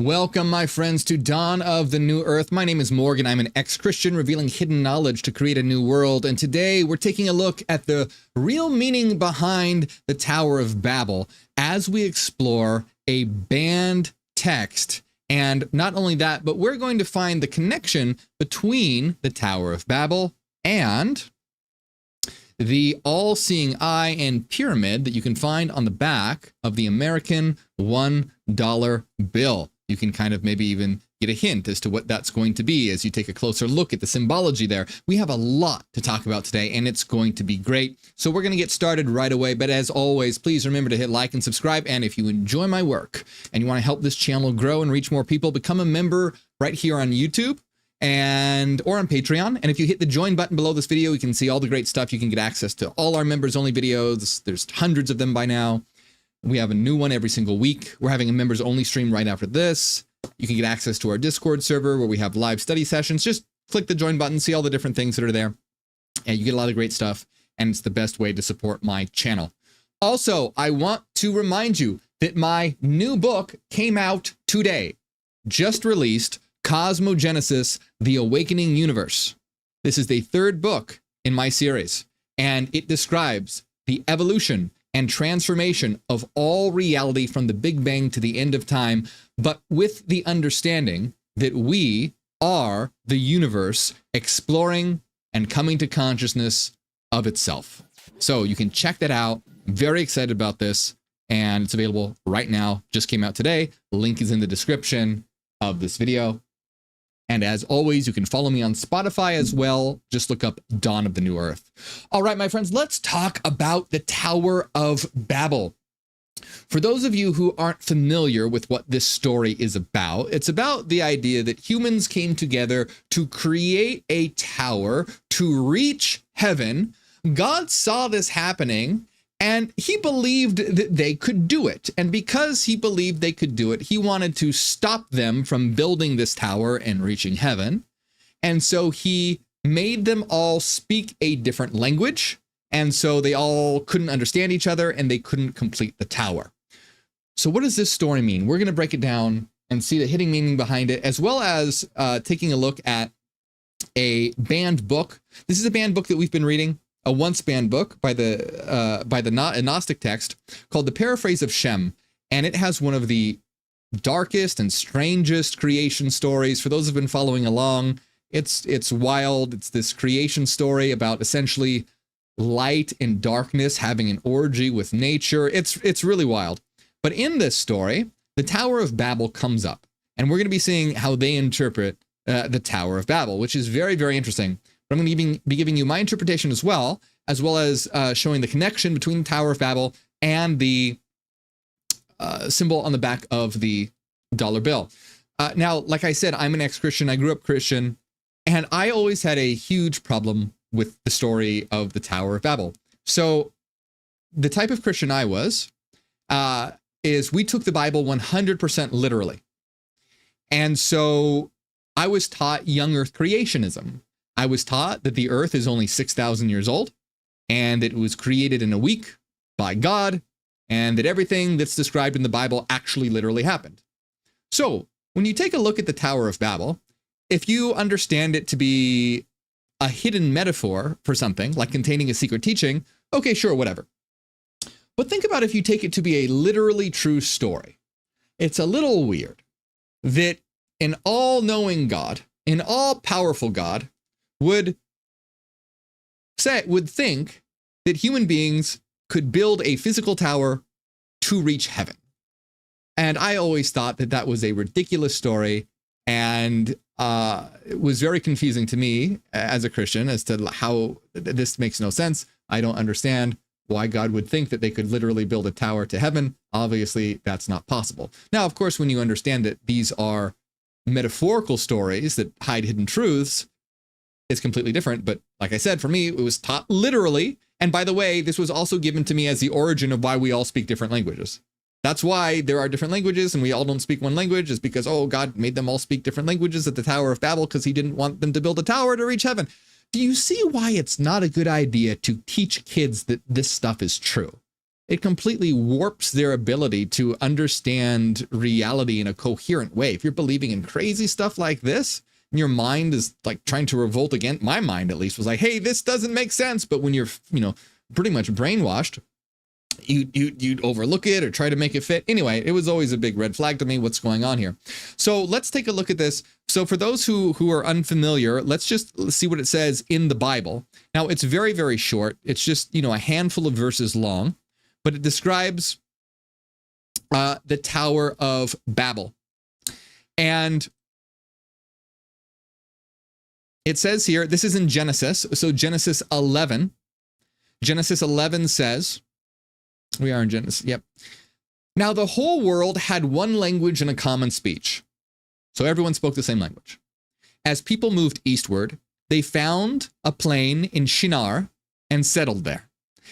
Welcome, my friends, to Dawn of the New Earth. My name is Morgue. I'm an ex-Christian revealing hidden knowledge to create a new world. And today we're taking a look at the real meaning behind the Tower of Babel as we explore a banned text. And not only that, but we're going to find the connection between the Tower of Babel and the all-seeing eye and pyramid that you can find on the back of the American $1 bill. You can kind of maybe even get a hint as to what that's going to be as you take a closer look at the symbology there. We have a lot to talk about today, and it's going to be great. So we're going to get started right away. But as always, please remember to hit like and subscribe. And if you enjoy my work and you want to help this channel grow and reach more people, become a member right here on YouTube or on Patreon. And if you hit the join button below this video, you can see all the great stuff. You can get access to all our members only videos. There's hundreds of them by now. We have a new one every single week. We're having a members only stream right after this. You can get access to our Discord server where we have live study sessions. Just click the join button, see all the different things that are there. And you get a lot of great stuff. And it's the best way to support my channel. Also, I want to remind you that my new book came out today, just released, Cosmogenesis, The Awakening Universe. This is the third book in my series, and it describes the evolution and transformation of all reality from the Big Bang to the end of time, but with the understanding that we are the universe exploring and coming to consciousness of itself. So you can check that out. Very excited about this, and it's available right now. Just came out today. The link is in the description of this video. And as always, you can follow me on Spotify as well. Just look up Dawn of the New Earth. All right, my friends, let's talk about the Tower of Babel. For those of you who aren't familiar with what this story is about, it's about the idea that humans came together to create a tower to reach heaven. God saw this happening, and he believed that they could do it. And because he believed they could do it, he wanted to stop them from building this tower and reaching heaven. And so he made them all speak a different language. And so they all couldn't understand each other and they couldn't complete the tower. So what does this story mean? We're going to break it down and see the hidden meaning behind it, as well as taking a look at a banned book. This is a banned book that we've been reading. A once banned book by the Gnostic text called The Paraphrase of Shem. And it has one of the darkest and strangest creation stories. For those who've been following along, it's wild. It's this creation story about essentially light and darkness having an orgy with nature. It's really wild. But in this story, the Tower of Babel comes up. And we're going to be seeing how they interpret the Tower of Babel, which is very, very interesting. But I'm going to be giving you my interpretation as well as showing the connection between the Tower of Babel and the symbol on the back of the dollar bill. Now, like I said, I'm an ex-Christian. I grew up Christian, and I always had a huge problem with the story of the Tower of Babel. So the type of Christian I was is we took the Bible 100% literally. And so I was taught young earth creationism. I was taught that the earth is only 6,000 years old and that it was created in a week by God and that everything that's described in the Bible actually literally happened. So when you take a look at the Tower of Babel, if you understand it to be a hidden metaphor for something like containing a secret teaching, okay, sure, whatever. But think about if you take it to be a literally true story. It's a little weird that an all-knowing God, an all-powerful God, would think that human beings could build a physical tower to reach heaven. And I always thought that that was a ridiculous story, and it was very confusing to me as a Christian as to how this makes no sense. I don't understand why God would think that they could literally build a tower to heaven. Obviously, that's not possible. Now, of course, when you understand that these are metaphorical stories that hide hidden truths, it's completely different. But like I said, for me, it was taught literally. And by the way, this was also given to me as the origin of why we all speak different languages. That's why there are different languages and we all don't speak one language, is because, oh, God made them all speak different languages at the Tower of Babel because he didn't want them to build a tower to reach heaven. Do you see why it's not a good idea to teach kids that this stuff is true? it completely warps their ability to understand reality in a coherent way. If you're believing in crazy stuff like this, and your mind is like trying to revolt against, my mind at least was like, hey, this doesn't make sense. But when you're, pretty much brainwashed, you'd overlook it or try to make it fit. Anyway, it was always a big red flag to me. What's going on here? So let's take a look at this. So for those who are unfamiliar, let's see what it says in the Bible. Now, it's very, very short. It's just, a handful of verses long, but it describes the Tower of Babel. And it says here, this is in Genesis. So Genesis 11. Genesis 11 says, we are in Genesis, yep. Now the whole world had one language and a common speech. So everyone spoke the same language. As people moved eastward, they found a plain in Shinar and settled there.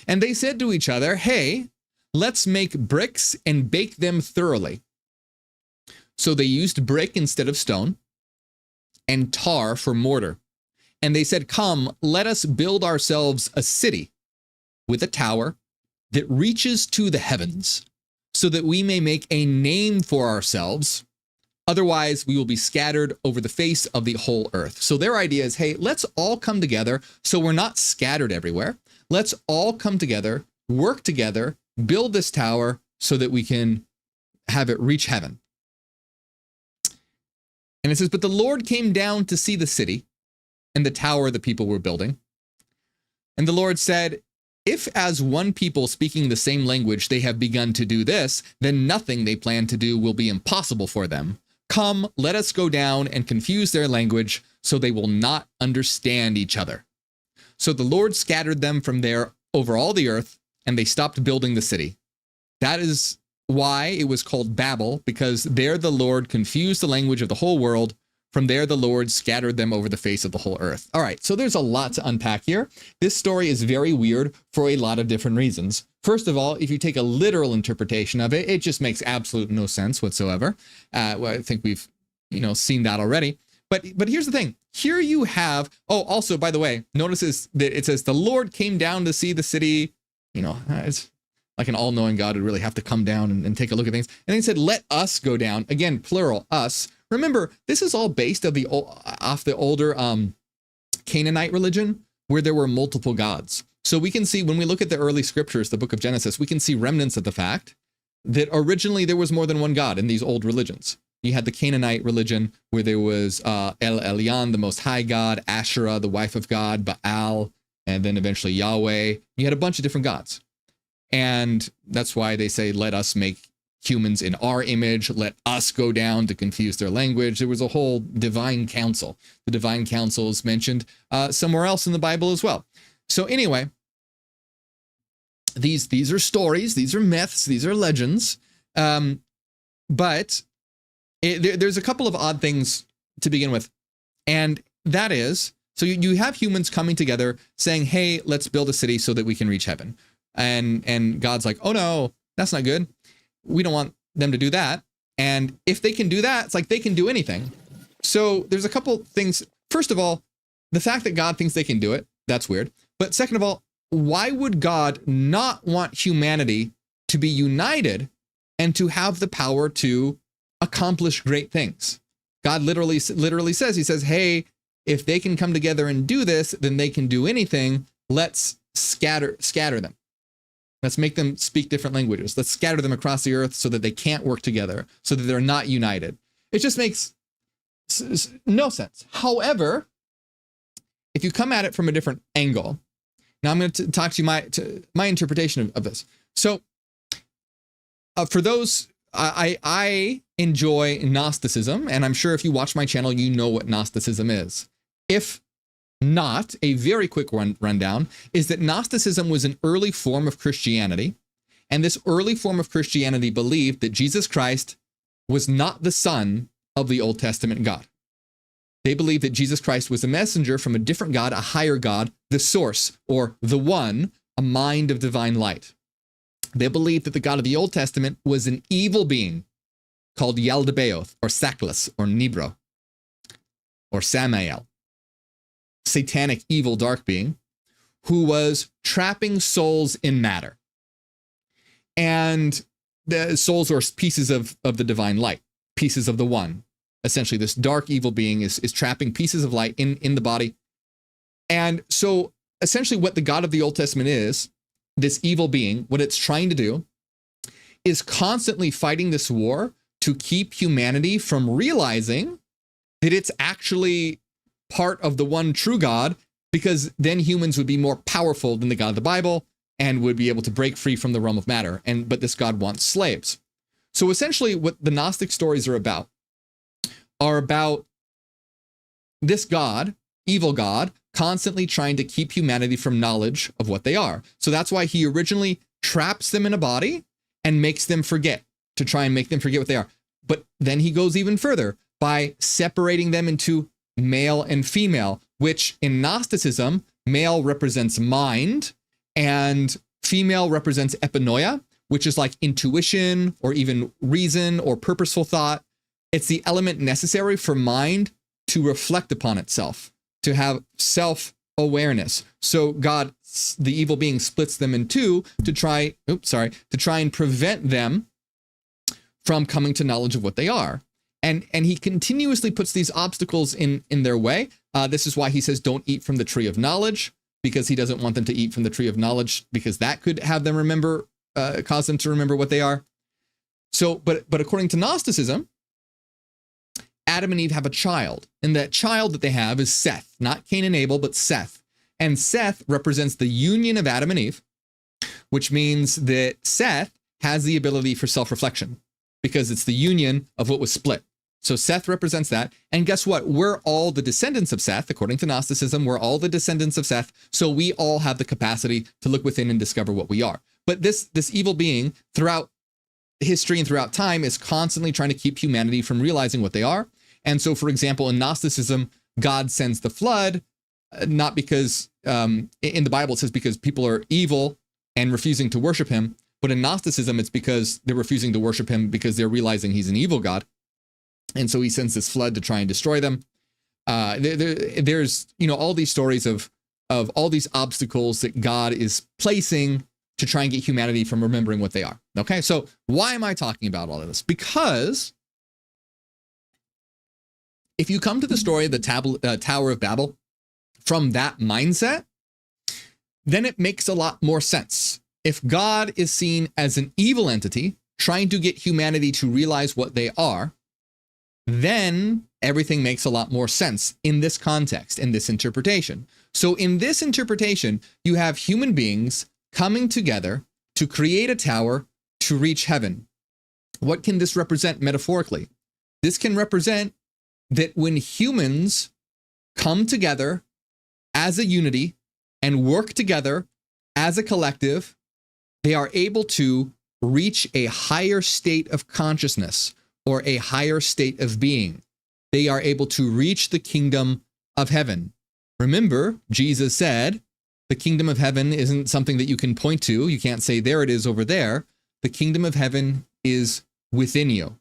And they said to each other, hey, let's make bricks and bake them thoroughly. So they used brick instead of stone and tar for mortar. And they said, come, let us build ourselves a city with a tower that reaches to the heavens, so that we may make a name for ourselves. Otherwise, we will be scattered over the face of the whole earth. So their idea is, hey, let's all come together so we're not scattered everywhere. Let's all come together, work together, build this tower so that we can have it reach heaven. And it says, but the Lord came down to see the city and the tower the people were building. And the Lord said, if as one people speaking the same language they have begun to do this, then nothing they plan to do will be impossible for them. Come, let us go down and confuse their language so they will not understand each other. So the Lord scattered them from there over all the earth, and they stopped building the city. That is why it was called Babel, because there the Lord confused the language of the whole world. From there, the Lord scattered them over the face of the whole earth. All right, so there's a lot to unpack here. This story is very weird for a lot of different reasons. First of all, if you take a literal interpretation of it, it just makes absolute no sense whatsoever. Well, I think we've, seen that already. But here's the thing. Here you have, also, by the way, notice that it says the Lord came down to see the city. It's like an all-knowing God would really have to come down and take a look at things. And then he said, let us go down. Again, plural, us. Remember, this is all based off the older Canaanite religion, where there were multiple gods. So we can see, when we look at the early scriptures, the book of Genesis, we can see remnants of the fact that originally there was more than one God in these old religions. You had the Canaanite religion, where there was El Elyon, the Most High God, Asherah, the wife of God, Baal, and then eventually Yahweh. You had a bunch of different gods. And that's why they say, let us make humans in our image, let us go down to confuse their language. There was a whole divine council. The divine council is mentioned somewhere else in the Bible as well. So anyway, these are stories, these are myths, these are legends. But there's a couple of odd things to begin with. And that is, so you have humans coming together saying, hey, let's build a city so that we can reach heaven. And God's like, oh no, that's not good. We don't want them to do that. And if they can do that, it's like they can do anything. So there's a couple things. First of all, the fact that God thinks they can do it, that's weird. But second of all, why would God not want humanity to be united and to have the power to accomplish great things? God literally says, he says, hey, if they can come together and do this, then they can do anything. Let's scatter them. Let's make them speak different languages. Let's scatter them across the earth so that they can't work together, so that they're not united. It just makes no sense. However, if you come at it from a different angle, now I'm going to talk to you my interpretation of this. So for those, I enjoy Gnosticism, and I'm sure if you watch my channel, you know what Gnosticism is. If not, a very quick rundown is that Gnosticism was an early form of Christianity, and this early form of Christianity believed that Jesus Christ was not the son of the Old Testament God. They believed that Jesus Christ was a messenger from a different God, a higher God, the source, or the one, a mind of divine light. They believed that the God of the Old Testament was an evil being called Yaldabaoth, or Saklas, or Nibro, or Samael. Satanic, evil, dark being who was trapping souls in matter. And the souls are pieces of the divine light, pieces of the one. Essentially, this dark evil being is trapping pieces of light in the body. And so essentially what the God of the Old Testament is, this evil being, what it's trying to do is constantly fighting this war to keep humanity from realizing that it's actually part of the one true God, because then humans would be more powerful than the God of the Bible and would be able to break free from the realm of matter. But this God wants slaves. So essentially what the Gnostic stories are about this God, evil God, constantly trying to keep humanity from knowledge of what they are. So that's why he originally traps them in a body and makes them forget, to try and make them forget what they are. But then he goes even further by separating them into male and female, which in Gnosticism, male represents mind and female represents epinoia, which is like intuition or even reason or purposeful thought. It's the element necessary for mind to reflect upon itself, to have self-awareness. So God, the evil being, splits them in two to try and prevent them from coming to knowledge of what they are. And he continuously puts these obstacles in their way. This is why he says, don't eat from the tree of knowledge, because he doesn't want them to eat from the tree of knowledge, because that could have them cause them to remember what they are. So, but according to Gnosticism, Adam and Eve have a child, and that child that they have is Seth, not Cain and Abel, but Seth. And Seth represents the union of Adam and Eve, which means that Seth has the ability for self-reflection because it's the union of what was split. So Seth represents that. And guess what? We're all the descendants of Seth. According to Gnosticism, we're all the descendants of Seth. So we all have the capacity to look within and discover what we are. But this evil being throughout history and throughout time is constantly trying to keep humanity from realizing what they are. And so, for example, in Gnosticism, God sends the flood, not because in the Bible it says because people are evil and refusing to worship him. But in Gnosticism, it's because they're refusing to worship him because they're realizing he's an evil God. And so he sends this flood to try and destroy them. There's all these stories of all these obstacles that God is placing to try and get humanity from remembering what they are. Okay, so why am I talking about all of this? Because if you come to the story of the Tower of Babel from that mindset, then it makes a lot more sense. If God is seen as an evil entity trying to get humanity to realize what they are, then everything makes a lot more sense in this context, in this interpretation. So in this interpretation, you have human beings coming together to create a tower to reach heaven. What can this represent metaphorically? This can represent that when humans come together as a unity and work together as a collective, they are able to reach a higher state of consciousness or a higher state of being. They are able to reach the kingdom of heaven. Remember, Jesus said, the kingdom of heaven isn't something that you can point to. You can't say, there it is over there. The kingdom of heaven is within you.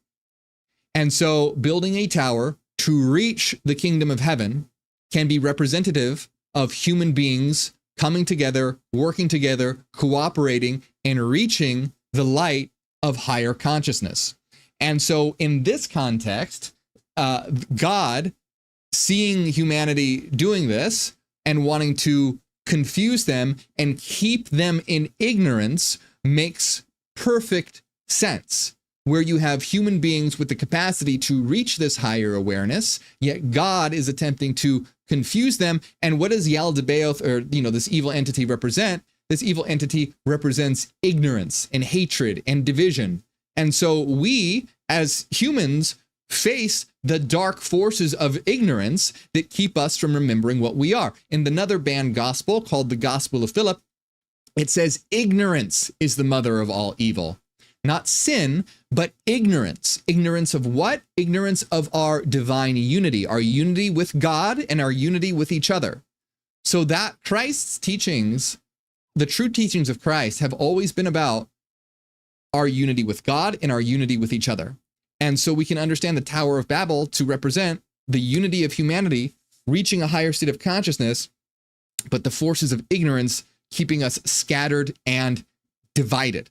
And so building a tower to reach the kingdom of heaven can be representative of human beings coming together, working together, cooperating, and reaching the light of higher consciousness. And so in this context, God, seeing humanity doing this and wanting to confuse them and keep them in ignorance, makes perfect sense. Where you have human beings with the capacity to reach this higher awareness, yet God is attempting to confuse them. And what does Yaldabaoth, or this evil entity, represent? This evil entity represents ignorance and hatred and division. And so we, as humans, face the dark forces of ignorance that keep us from remembering what we are. In another banned gospel called the Gospel of Philip, it says ignorance is the mother of all evil. Not sin, but ignorance. Ignorance of what? Ignorance of our divine unity, our unity with God and our unity with each other. So that Christ's teachings, the true teachings of Christ, have always been about our unity with God and our unity with each other. And so we can understand the Tower of Babel to represent the unity of humanity reaching a higher state of consciousness, but the forces of ignorance keeping us scattered and divided.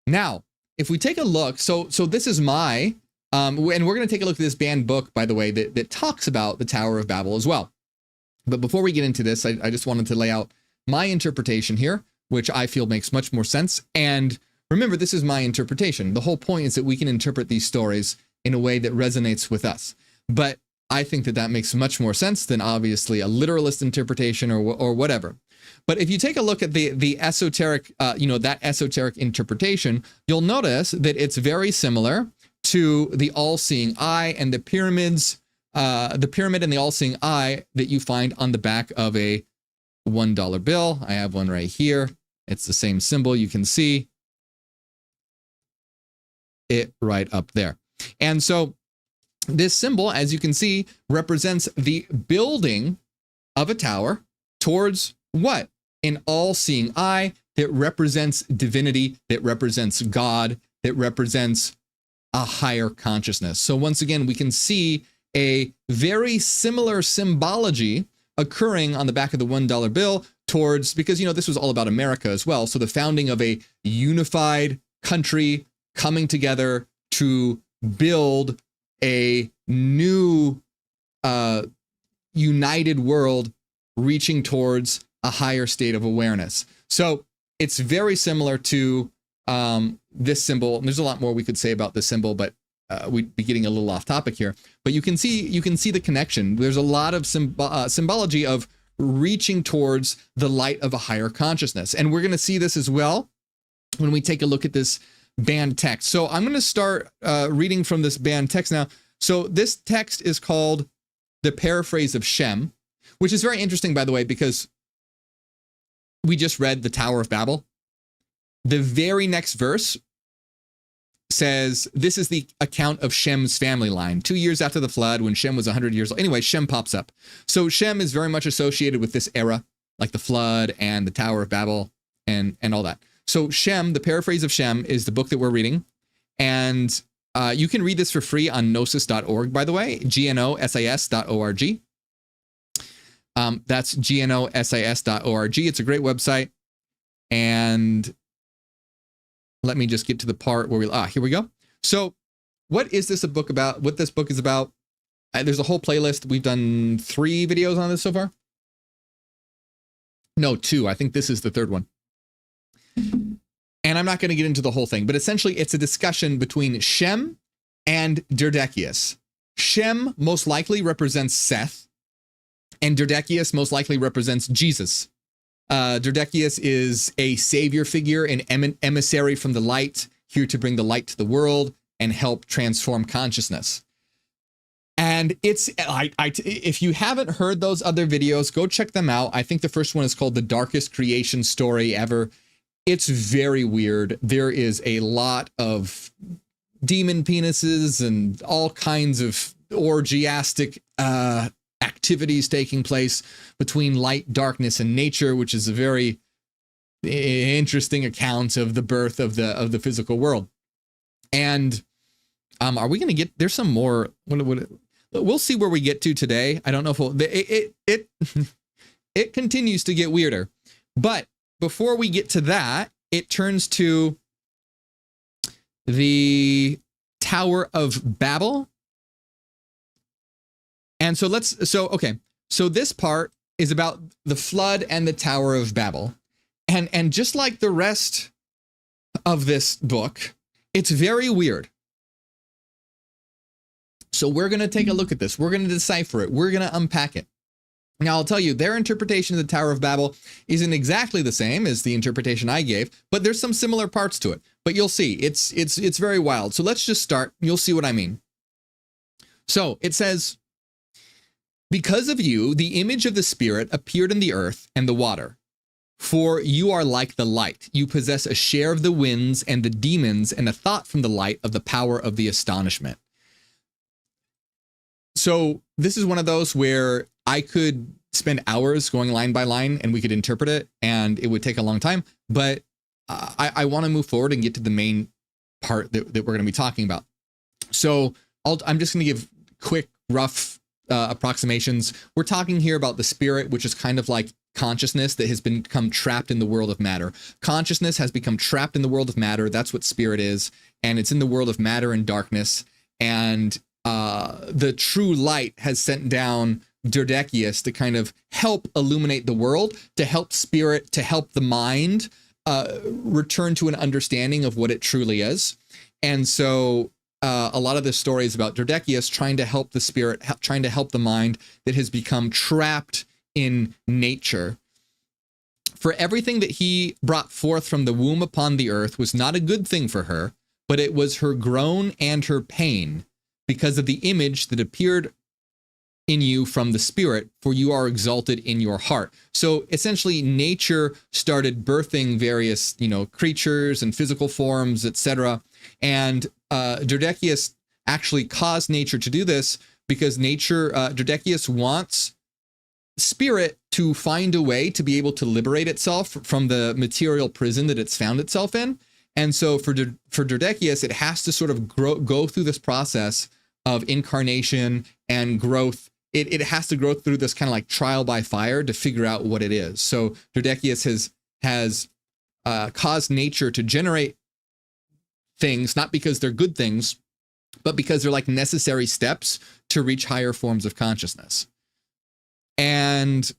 Now, if we take a look, so this is my, and we're going to take a look at this banned book, by the way, that talks about the Tower of Babel as well. But before we get into this, I just wanted to lay out my interpretation here, which I feel makes much more sense. And remember, this is my interpretation. The whole point is that we can interpret these stories in a way that resonates with us. But I think that makes much more sense than obviously a literalist interpretation or whatever. But if you take a look at the esoteric, that esoteric interpretation, you'll notice that it's very similar to the all-seeing eye and the pyramids, the pyramid and the all-seeing eye that you find on the back of a $1 bill. I have one right here. It's the same symbol. You can see it right up there. And so this symbol, as you can see, represents the building of a tower towards what? An all-seeing eye that represents divinity, that represents God, that represents a higher consciousness. So once again, we can see a very similar symbology occurring on the back of the $1 bill towards, because, this was all about America as well. So the founding of a unified country coming together to build a new united world reaching towards a higher state of awareness. So it's very similar to this symbol. And there's a lot more we could say about this symbol, but we'd be getting a little off topic here. But you can see the connection. There's a lot of symbology of reaching towards the light of a higher consciousness. And we're going to see this as well when we take a look at this banned text. So I'm going to start reading from this banned text now. So this text is called The Paraphrase of Shem, which is very interesting, by the way, because we just read the Tower of Babel. The very next verse says, this is the account of Shem's family line. 2 years after the flood, when Shem was 100 years old. Anyway, Shem pops up. So Shem is very much associated with this era, like the flood and the Tower of Babel and all that. So Shem, The Paraphrase of Shem, is the book that we're reading. And you can read this for free on gnosis.org, by the way, gnosis.org. That's gnosis.org. It's a great website. And let me just get to the part where here we go. So what is this a book about? What this book is about? There's a whole playlist. We've done 3 videos on this so far. No, 2. I think this is the 3rd one. And I'm not going to get into the whole thing, but essentially it's a discussion between Shem and Derdekius. Shem most likely represents Seth, and Derdekius most likely represents Jesus. Derdekius is a savior figure, an emissary from the light, here to bring the light to the world and help transform consciousness. And it's, if you haven't heard those other videos, go check them out. I think the first one is called The Darkest Creation Story Ever. It's very weird. There is a lot of demon penises and all kinds of orgiastic activities taking place between light, darkness, and nature, which is a very interesting account of the birth of the physical world. And are we going to get? There's some more. We'll see where we get to today. I don't know if it continues to get weirder, but before we get to that, it turns to the Tower of Babel. And so so this part is about the flood and the Tower of Babel. And just like the rest of this book, it's very weird. So we're going to take a look at this. We're going to decipher it. We're going to unpack it. Now, I'll tell you, their interpretation of the Tower of Babel isn't exactly the same as the interpretation I gave, but there's some similar parts to it. But you'll see, it's very wild. So let's just start. You'll see what I mean. So it says, because of you, the image of the Spirit appeared in the earth and the water. For you are like the light. You possess a share of the winds and the demons and a thought from the light of the power of the astonishment. So this is one of those where I could spend hours going line by line and we could interpret it and it would take a long time. But I want to move forward and get to the main part that we're going to be talking about. So I'm just going to give quick, rough approximations. We're talking here about the Spirit, which is kind of like consciousness that has become trapped in the world of matter. Consciousness has become trapped in the world of matter. That's what spirit is. And it's in the world of matter and darkness. And the true light has sent down Derdekius to kind of help illuminate the world, to help spirit, to help the mind return to an understanding of what it truly is. And so a lot of this story is about Derdekius trying to help the spirit, trying to help the mind that has become trapped in nature. For everything that he brought forth from the womb upon the earth was not a good thing for her, but it was her groan and her pain, because of the image that appeared in you from the spirit, for you are exalted in your heart. So essentially nature started birthing various, creatures and physical forms, etc. And Derdekius actually caused nature to do this because Derdekius wants spirit to find a way to be able to liberate itself from the material prison that it's found itself in. And so for Derdekius, it has to sort of go through this process of incarnation and growth. It has to grow through this kind of like trial by fire to figure out what it is. So Derdekius has caused nature to generate things, not because they're good things, but because they're like necessary steps to reach higher forms of consciousness. And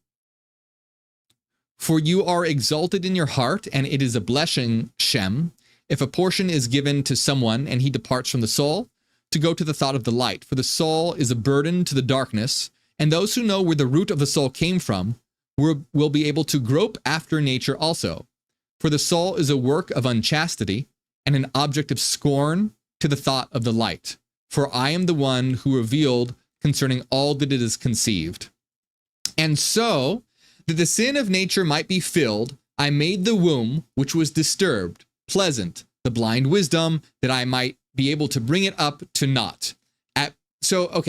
for you are exalted in your heart, and it is a blessing, Shem, if a portion is given to someone and he departs from the soul, to go to the thought of the light. For the soul is a burden to the darkness, and those who know where the root of the soul came from will be able to grope after nature also. For the soul is a work of unchastity, and an object of scorn to the thought of the light. For I am the one who revealed concerning all that it is conceived. And so, that the sin of nature might be filled, I made the womb, which was disturbed, pleasant, the blind wisdom, that I might be able to bring it up to naught. So a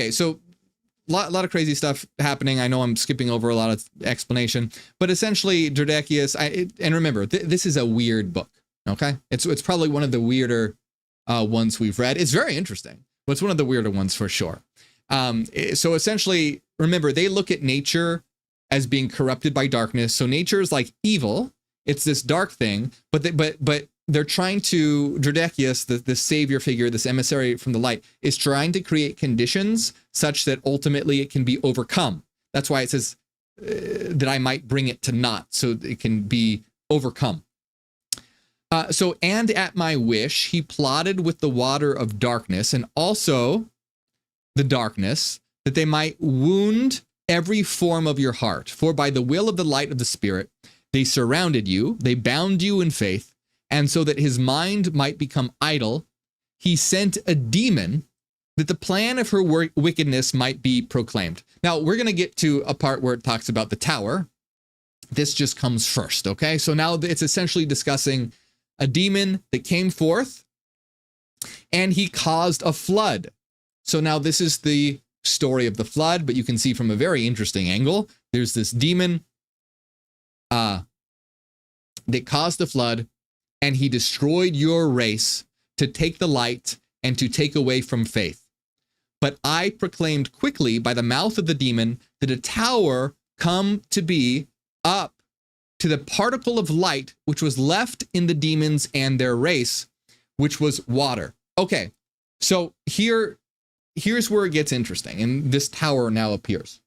lot of crazy stuff happening. I know I'm skipping over a lot of explanation, but essentially Derdekius, and remember, this is a weird book, okay? It's probably one of the weirder ones we've read. It's very interesting, but it's one of the weirder ones for sure. So essentially, remember, they look at nature as being corrupted by darkness. So nature is like evil. It's this dark thing, but they're trying to, Derdekius, the savior figure, this emissary from the light, is trying to create conditions such that ultimately it can be overcome. That's why it says that I might bring it to naught, so it can be overcome. And at my wish, he plotted with the water of darkness and also the darkness, that they might wound every form of your heart. For by the will of the light of the Spirit, they surrounded you, they bound you in faith, and so that his mind might become idle, he sent a demon that the plan of her wickedness might be proclaimed. Now, we're going to get to a part where it talks about the tower. This just comes first, okay? So now it's essentially discussing a demon that came forth, and he caused a flood. So now this is the story of the flood, but you can see from a very interesting angle, there's this demon that caused the flood, and he destroyed your race to take the light and to take away from faith. But I proclaimed quickly by the mouth of the demon that a tower come to be up to the particle of light which was left in the demons and their race, which was water. Okay, so here's where it gets interesting, and this tower now appears.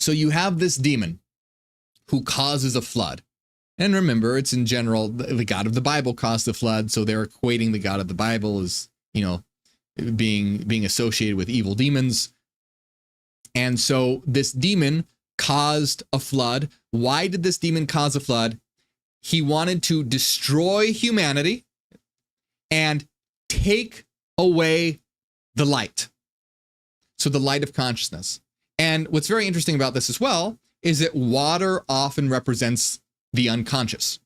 So you have this demon who causes a flood. And remember, it's in general, the God of the Bible caused the flood, so they're equating the God of the Bible as, being associated with evil demons. And so this demon caused a flood. Why did this demon cause a flood? He wanted to destroy humanity and take away the light. So the light of consciousness. And what's very interesting about this as well is that water often represents the unconscious.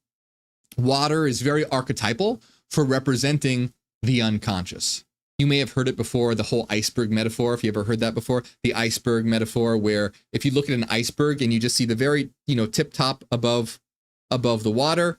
Water is very archetypal for representing the unconscious. You may have heard it before, the whole iceberg metaphor, if you ever heard that before, the iceberg metaphor, where if you look at an iceberg and you just see the very, tip top above the water,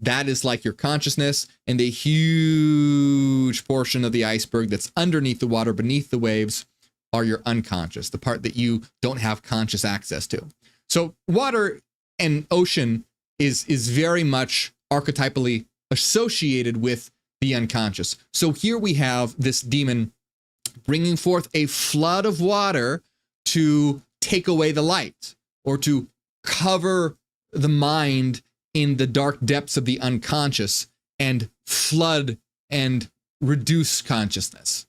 that is like your consciousness, and the huge portion of the iceberg that's underneath the water, beneath the waves, are your unconscious, the part that you don't have conscious access to. So water and ocean is very much archetypally associated with the unconscious. So here we have this demon bringing forth a flood of water to take away the light, or to cover the mind in the dark depths of the unconscious and flood and reduce consciousness.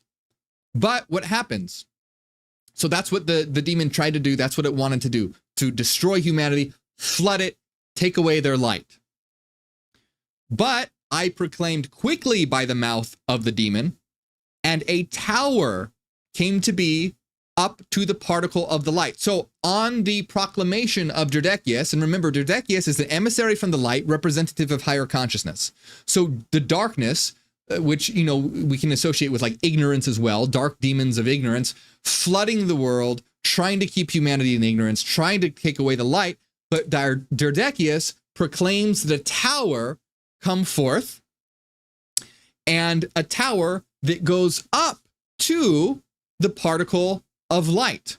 But what happens? So that's what the demon tried to do. That's what it wanted to do, to destroy humanity, flood it, take away their light. But I proclaimed quickly by the mouth of the demon, and a tower came to be up to the particle of the light. So on the proclamation of Derdekius, and remember, Derdekius is the emissary from the light, representative of higher consciousness. So the darkness, which, you know, we can associate with like ignorance as well, dark demons of ignorance, flooding the world, trying to keep humanity in ignorance, trying to take away the light. But Derdekius proclaims the tower come forth, and a tower that goes up to the particle of light.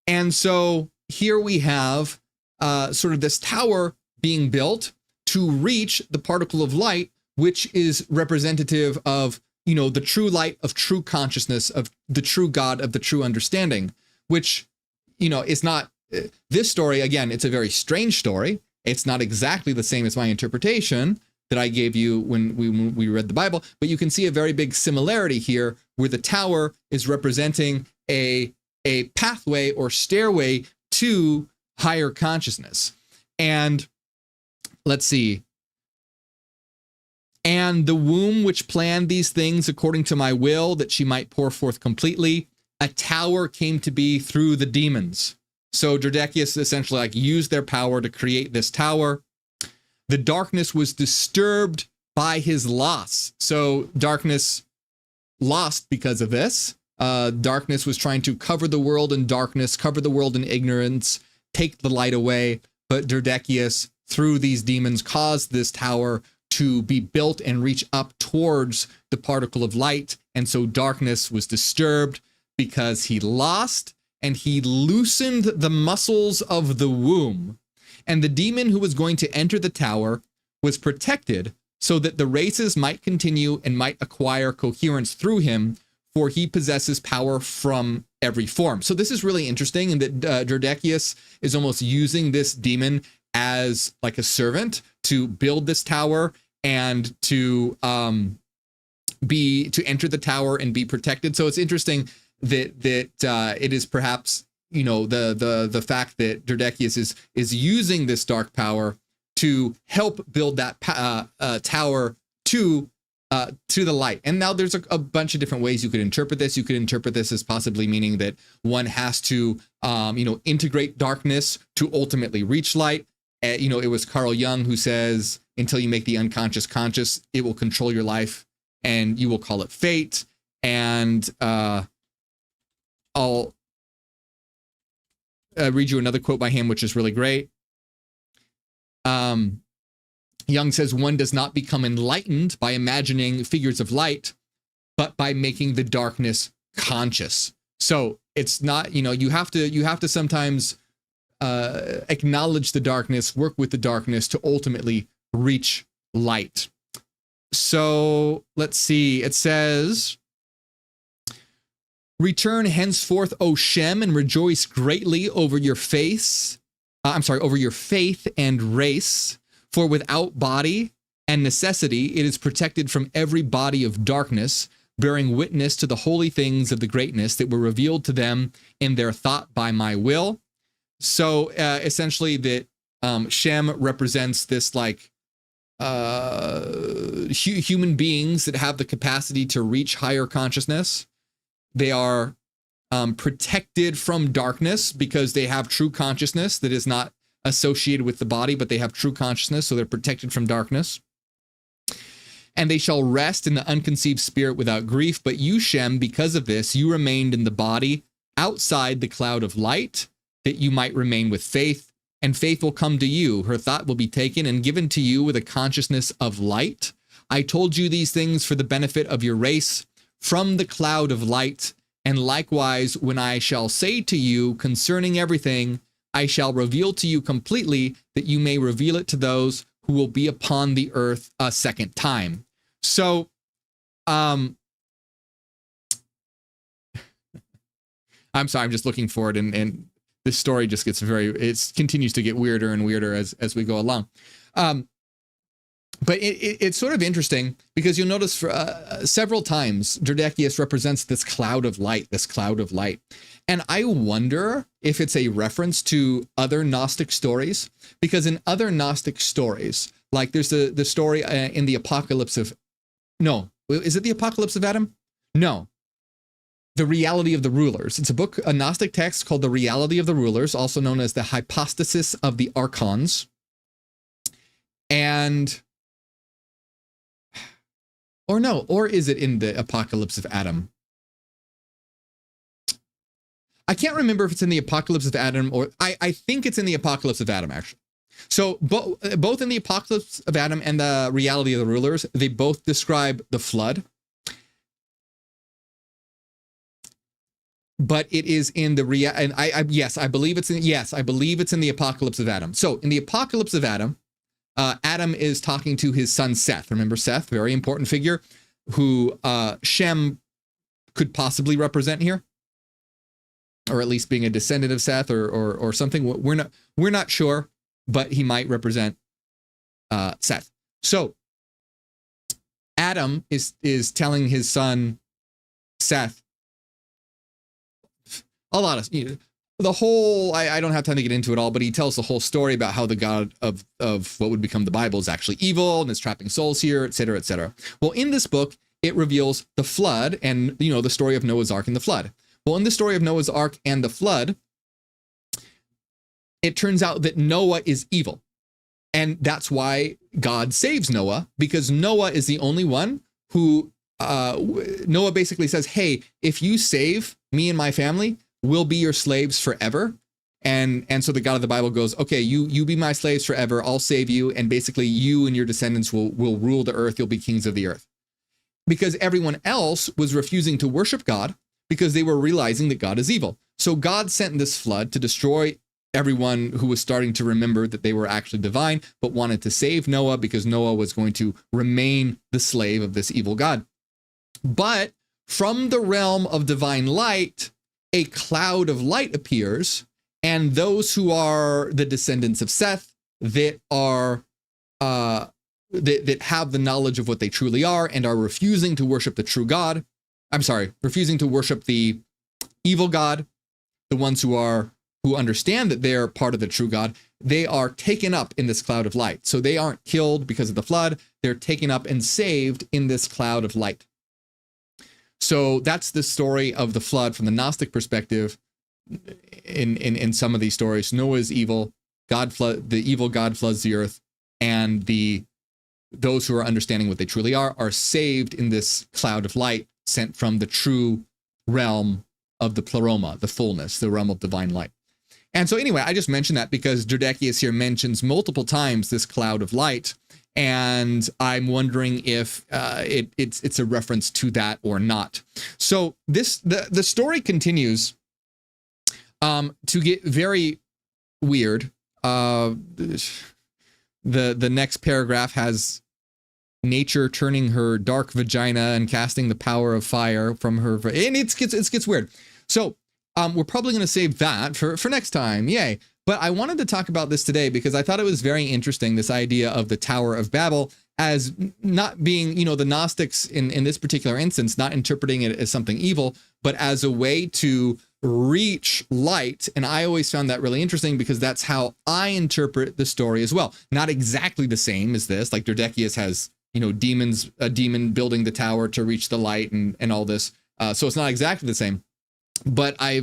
And so here we have sort of this tower being built to reach the particle of light, which is representative of, you know, the true light of true consciousness, of the true God, of the true understanding, which, you know, is not, this story, again, it's a very strange story. It's not exactly the same as my interpretation that I gave you when we read the Bible, but you can see a very big similarity here, where the tower is representing a pathway or stairway to higher consciousness. And let's see. And the womb which planned these things according to my will, that she might pour forth completely, a tower came to be through the demons. So Derdekius essentially like used their power to create this tower. The darkness was disturbed by his loss. So darkness lost because of this. Darkness was trying to cover the world in darkness, cover the world in ignorance, take the light away. But Derdekius, through these demons, caused this tower to be built and reach up towards the particle of light. And so darkness was disturbed because he lost, and he loosened the muscles of the womb. And the demon who was going to enter the tower was protected so that the races might continue and might acquire coherence through him, for he possesses power from every form. So this is really interesting, and that Derdekius is almost using this demon as like a servant to build this tower and to enter the tower and be protected. So it's interesting that it is perhaps, you know, the fact that Derdekius is using this dark power to help build that tower to the light. And now there's a bunch of different ways you could interpret this. You could interpret this as possibly meaning that one has to, integrate darkness to ultimately reach light. It was Carl Jung who says, until you make the unconscious conscious, it will control your life and you will call it fate. And I'll read you another quote by him, which is really great. Jung says, one does not become enlightened by imagining figures of light, but by making the darkness conscious. So it's not, you have to sometimes acknowledge the darkness, work with the darkness to ultimately reach light. So let's see, it says, return henceforth, O Shem, and rejoice greatly over your faith and race. For without body and necessity, it is protected from every body of darkness, bearing witness to the holy things of the greatness that were revealed to them in their thought by my will. So essentially that Shem represents this like human beings that have the capacity to reach higher consciousness. They are protected from darkness because they have true consciousness that is not associated with the body, but they have true consciousness, so they're protected from darkness. And they shall rest in the unconceived spirit without grief. But you, Shem, because of this, you remained in the body outside the cloud of light, that you might remain with faith. And faith will come to you. Her thought will be taken and given to you with a consciousness of light. I told you these things for the benefit of your race. From the cloud of light, And likewise, when I shall say to you concerning everything, I shall reveal to you completely, that you may reveal it to those who will be upon the earth a second time. So, I'm sorry, I'm just looking for it, and this story just gets it continues to get weirder and weirder as we go along. But it's sort of interesting because you'll notice for several times Derdekius represents this cloud of light. And I wonder if it's a reference to other Gnostic stories, because in other Gnostic stories, like there's the story in the Apocalypse of, no, is it the Apocalypse of Adam? No. The Reality of the Rulers. It's a Gnostic text called The Reality of the Rulers, also known as the Hypostasis of the Archons. And, or is it in the Apocalypse of Adam? I can't remember if it's in the Apocalypse of Adam, or I think it's in the Apocalypse of Adam, actually. So both in the Apocalypse of Adam and the Reality of the Rulers, they both describe the flood. But it is in the I believe it's in the Apocalypse of Adam. So in the Apocalypse of Adam, Adam is talking to his son Seth. Remember Seth, very important figure, who Shem could possibly represent here, or at least being a descendant of Seth, or something. We're not sure, but he might represent Seth. So Adam is telling his son Seth a lot of, the whole, I don't have time to get into it all, but he tells the whole story about how the God of what would become the Bible is actually evil and is trapping souls here, et cetera, et cetera. Well, in this book, it reveals the flood and, the story of Noah's Ark and the flood. Well, in the story of Noah's Ark and the flood, it turns out that Noah is evil. And that's why God saves Noah, because Noah is the only one who, Noah basically says, hey, if you save me and my family, we'll be your slaves forever. And so the God of the Bible goes, okay, you be my slaves forever. I'll save you. And basically you and your descendants will rule the earth. You'll be kings of the earth. Because everyone else was refusing to worship God because they were realizing that God is evil. So God sent this flood to destroy everyone who was starting to remember that they were actually divine, but wanted to save Noah because Noah was going to remain the slave of this evil God. But from the realm of divine light, a cloud of light appears, and those who are the descendants of Seth that are that have the knowledge of what they truly are and are refusing to worship the true God. Refusing to worship the evil God, the ones who understand that they're part of the true God, they are taken up in this cloud of light. So they aren't killed because of the flood, they're taken up and saved in this cloud of light. So that's the story of the flood from the Gnostic perspective. In some of these stories, Noah is evil, the evil God floods the earth, and those who are understanding what they truly are saved in this cloud of light sent from the true realm of the pleroma, the fullness, the realm of divine light. And so anyway, I just mentioned that because Derdekius here mentions multiple times this cloud of light, and I'm wondering if it's a reference to that or not. So the story continues to get very weird. The next paragraph has nature turning her dark vagina and casting the power of fire from her, and it gets weird. So we're probably going to save that for next time. Yay. But I wanted to talk about this today because I thought it was very interesting, this idea of the Tower of Babel as not being, the Gnostics in this particular instance, not interpreting it as something evil, but as a way to reach light. And I always found that really interesting because that's how I interpret the story as well. Not exactly the same as this, like Derdekius has, a demon building the tower to reach the light and all this. So it's not exactly the same, but I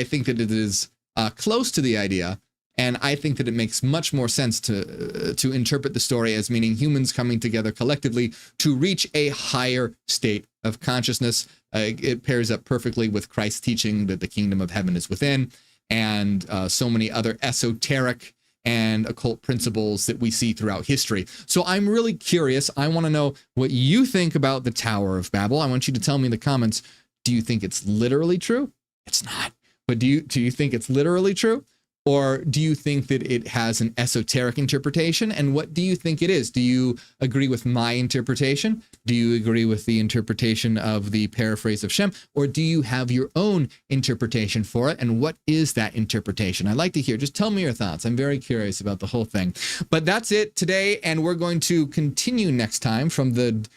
think that it is close to the idea, and I think that it makes much more sense to interpret the story as meaning humans coming together collectively to reach a higher state of consciousness. It pairs up perfectly with Christ's teaching that the kingdom of heaven is within, and so many other esoteric and occult principles that we see throughout history. So I'm really curious. I want to know what you think about the Tower of Babel. I want you to tell me in the comments. Do you think it's literally true? It's not. But do you think it's literally true? Or do you think that it has an esoteric interpretation? And what do you think it is? Do you agree with my interpretation? Do you agree with the interpretation of the paraphrase of Shem? Or do you have your own interpretation for it? And what is that interpretation? I'd like to hear. Just tell me your thoughts. I'm very curious about the whole thing. But that's it today. And we're going to continue next time from the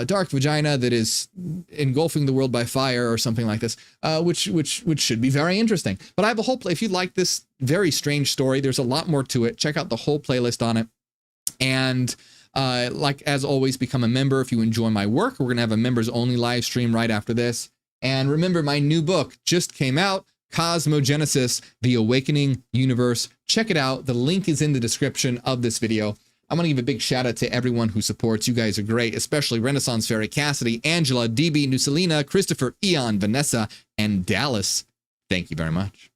dark vagina that is engulfing the world by fire or something like this, which should be very interesting. But I have a whole if you like this very strange story, there's a lot more to it. Check out the whole playlist on it. And like as always, become a member if you enjoy my work. We're gonna have a members only live stream right after this. And remember, my new book just came out, Cosmogenesis: The Awakening Universe. Check it out. The link is in the description of this video. I want to give a big shout out to everyone who supports. You guys are great, especially Renaissance Fairy, Cassidy, Angela, DB, Nucelina, Christopher, Eon, Vanessa, and Dallas. Thank you very much.